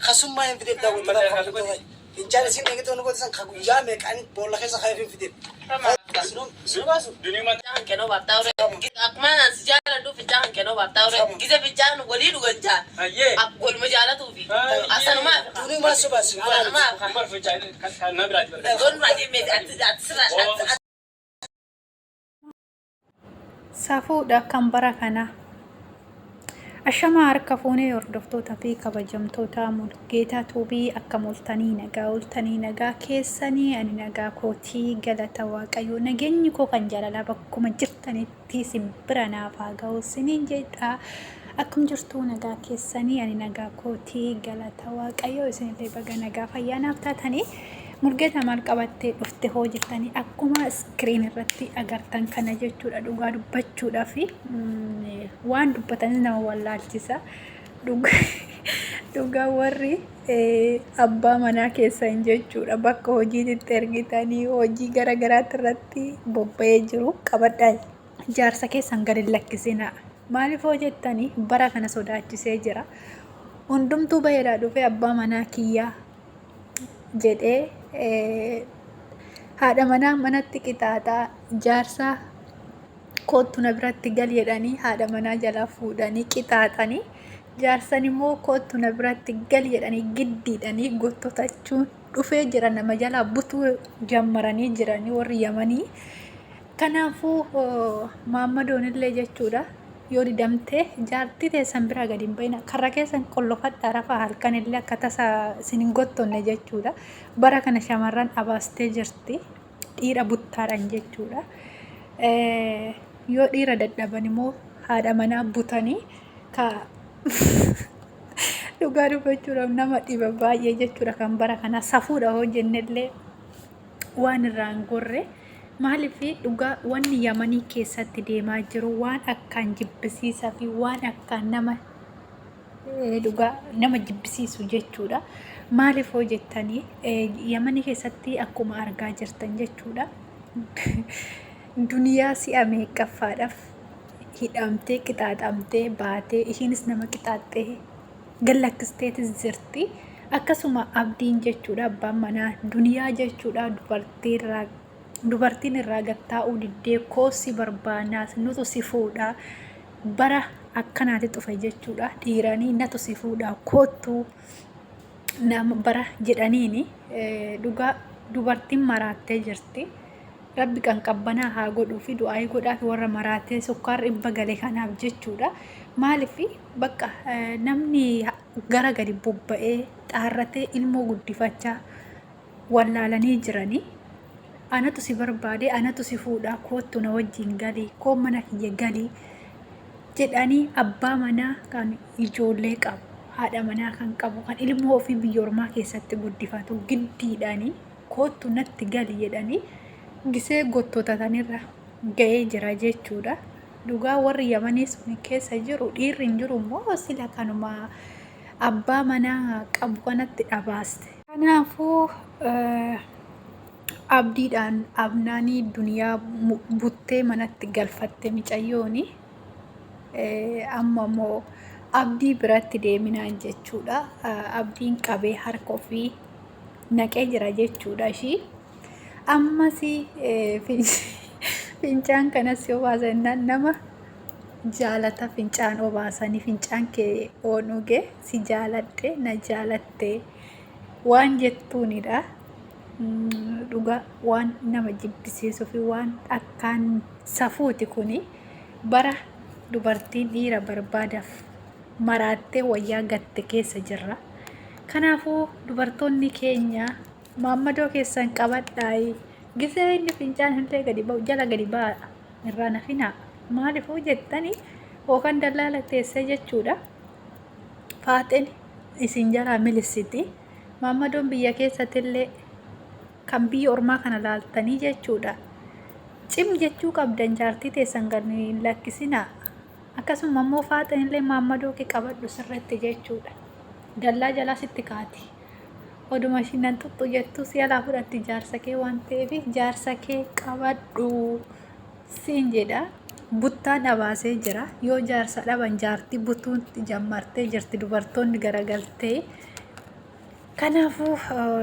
خصوم ما ينفدي داول إن جالس هنا كده نقول إنسان خجوجا مكان بقول خيسا خايفين فدي دنيا ما تان كانوا بتاوري أكمل سجارة دو في جان كانوا بتاوري كذا في جان ولي لو جان أقول مجالة توفي أصلا ما دنيا ما سباس ما في جان كان ما براد دون برادي ميت أتسرع safuudha kan bara kana ashama harka fuunee hordoftoota fi kabajamtoota Mulugeta tuubii akka multanii nagaa keessanii ani nagaa kootii galata waaqayyoo nageenyi koo kan jaalala bakkuma jirtanitti simbira naaf haa ga'u siniin jedha akkam jirtu nagaa keessanii ani nagaa kootii galata waaqayyoo isinillee baga nagaa fayyaa naaf taatanii Mulugeta maal qabattee dhufte hoo jettanii akkuma iskiriin irratti agartan kana jechuudha dhugaa dubbachuudha fi waan dubbatanii nama wallaalchisa dhugaa warri abbaa manaa keessan jechuudha bakka hojiitti ergitanii hojii garagaraatti irratti bobba'ee jiru qabadhaa jaarsa keessan gadi lakkisina maaliif hoo jettanii bara kana sodaachisee jira hundumtuu baheedhaa dhufee abbaa manaa kiyyaa jedhee haadha manaa manatti qixaaxaa jaarsa kootu na biratti gal jedhanii haadha manaa jalaa fuudhanii qixaaxanii jaarsan immoo kootu na biratti gal jedhanii giddiidhanii gottotachuun dhufee jira nama jalaa butuu jammaranii jiranii warri Yamanii kanaafuu Maammadoon illee jechuudha yoo didamtee jaartii teessan biraa gadi hin bayina karra keessan qollofadhaa rafaa halkan illee akka tasa isin gottonne jechuudha bara kana shamarran abaastee jirti dhiira buttaadhaan jechuudha yoo dhiira dadhaban immoo haadha manaa butanii ka dhugaa dubbachuudhaaf nama dhiba baay'ee jechuudha kan bara kana safuudha hoo jennellee waan irraan gorre maaliif dhugaa wanni Yamanii keessatti deemaa jiru waan akkaan jibbisiisaa fi waan akkaan dhugaa nama jibbisiisu jechuudha maaliif hoo jettanii Yamanii keessatti akkuma argaa jirtan jechuudha duniyaa si'a meeqaffaadhaaf hidhamtee qixaaxamtee baatee ishiinis nama qixaaxxee gallakkisteetis jirti akkasuma abdiin jechuudha abbaan manaa duniyaa jechuudha dubartiin irraa gattaa'uu diddee koosi barbaanaas nutu si fuudha bara akkanaatti dhufe jechuudha dhiiranii natu si fuudha kootu nama bara jedhaniini dhugaa dubartiin maraattee jirti rabbi kan qabbanaa haa godhuu fi du'aayii godhaaf warra maraattee sukkaarri dhibba galee kanaaf jechuudha maaliif bakka namni gara gadi bobba'ee xaarratee ilmoo guddifachaa wallaalanii jiranii anatu si barbaade anatu si fuudha kootu na wajjin galii koo mana kiyya galii jedhanii abbaa manaa kan ijoollee qabu haadha manaa kan qabu kan ilmoo ofii biyya ormaa keessatti guddifatu giddiidhaanii kootu natti galii jedhanii gisee gottotatanirra ga'ee jira jechuudha dhugaa warri Yamanii sun keessa jiru dhiirri hin jiru immoo sila kanuma abbaa manaa qabu kanatti dhabaaste kanaafuu abdiidhaan abnaanii duniyaa buttee manatti galfatte micayyooni amma immoo abdii biratti deeminaan jechuudha abdiin qabee harka ofii naqee jira jechuudha ishii ammas fincaan kanas yoo baasan nama jaalata fincaan obaasanii fincaan kee onuge si jaaladhe na jaalatte waan jettuunidha dhugaa waan nama jibbisiisuu fi waan akkaan safuuti kuni bara dubartiin dhiira barbaadaaf maraattee wayyaa gatte keessa jirra kanaafuu dubartoonni keenya Maammadoo keessan qabadhaa gisee inni fincaan illee gadi ba'u jala gadi ba'a irraa nafina maaliif hoo jettanii hookan dallaala teessee jechuudha faaxeen isin jalaa milissiti Maammadoon biyya keessatti illee kan biyya ormaa kana laaltanii jechuudha cim jechuu qabdan jaartii teessan gad hin lakkisina akkasuma immoo faaxeen illee Maammadoo kee qabadhu sirratti jechuudha dallaa jalaa sitti kaati oduma ishiin tuttu jettu si'alaa fudhatti jaarsa kee waan ta'eef jaarsa kee qabadhu siin jedha. Buttaan dhabaasee jira. Yoo jaarsa dhaban jaartii butuun jammartee jirti dubartoonni garagaltee. Kanaafuu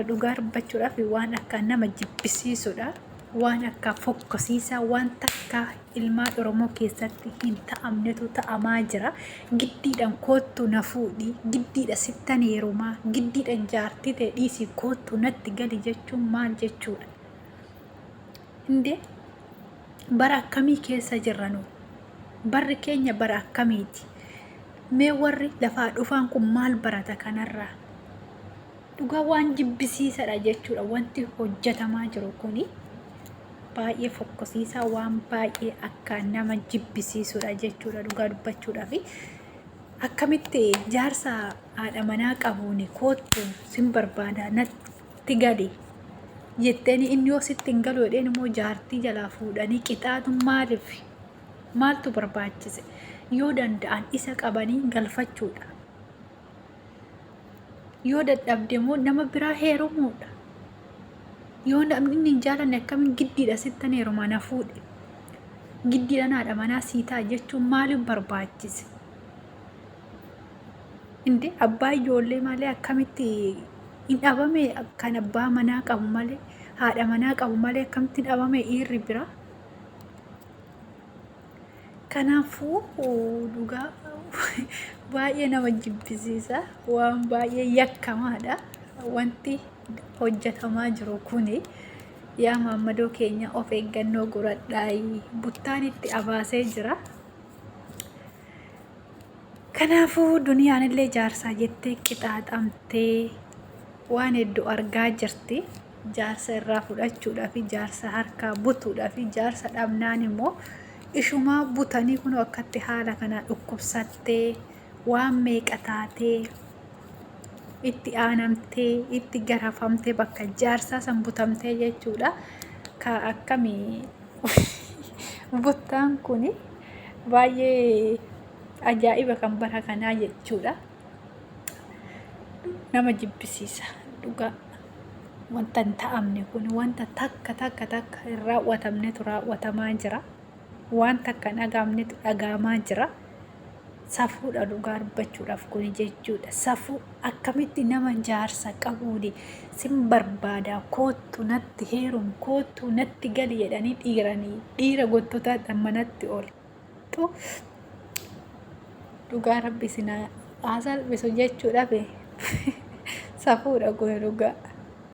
dhugaa dubbachuudhaaf waan akka nama jibbisiisudha. Waan akka fokkosiisaa waan takka ilmaan Oromoo keessatti hin ta'amnetu ta'amaa jira. Giddiidhaan koottu na fuudhi, giddiidha sittan heerumaa, giddiidhaan jaartii ta'e dhiisii koottu natti gali jechuun maal jechuudha? Indee bara akkamii keessa jirra nu? Barri keenya bara akkamiiti? Mee warri lafaa dhufan kun maal barata kanarraa? Dhugaa waan jibbisiisadha jechuudha wanti hojjetamaa jiru kuni. Baay'ee fokkosiisaa waan baay'ee akka nama jibbisiisudha jechuudha dhugaa dubbachuudhaaf. Akkamitti jaarsa haadha manaa qabuuni koottu sin barbaada natti gali jetteeni inni yoo sitti hin galu jedheen immoo jaartii jalaa fuudhanii qixaatu maaltu barbaachise? Yoo danda'an isa qabanii galfachuudha. Yoo dadhabde immoo nama biraa heerumuudha. Yoo namni hin jaalanne akkamiin giddiidha sittan heerumaa na fuudhe? Giddiidhaan haadha manaa sii ta'a jechuun maaliif barbaachise? Indee abbaa ijoollee malee akkamitti hin dhabame kan abbaa manaa qabu malee haadha manaa qabu malee akkamitti hin dhabame dhiirri bira? Kanaafuu dhugaa baay'ee nama jibbisiisa. Waan baay'ee yakkamaadha wanti hojjetamaa jiru kuni. Yaa maammadoo keenya of eeggannoo godhadhaa. Buttaan itti abaasee jira. Kanaafuu duniyaan illee jaarsaa jettee qixaaxamtee waan hedduu argaa jirti. Jaarsa irraa fudhachuudhaaf, jaarsa harkaa butuudhaaf, jaarsa dhabnaan immoo ishumaa butanii kun akkatti haala kana dhukkubsattee waan meeqa taatee itti aanamtee itti garafamtee bakka jaarsaa san butamtee jechuudha. Ka akkamii buttaan kun baay'ee ajaa'iba kan bara kanaa jechuudha. Nama jibbisiisa dhugaa. Wanta hin ta'amne kun wanta takka hin raawwatamnetu raawwatamaa jira. Waan takka hin dhagaamnetu dhagaamaa jira. Safuudha dhugaa dubbachuudhaaf kun jechuudha. Safuu akkamitti nama jaarsa qabuuni sin barbaada koottu natti heerum koottu natti gali jedhanii dhiira gottota manatti ooltu. Dhugaa rabbi sinaa haasalbisu jechuudhaaf safuudha kun dhugaa.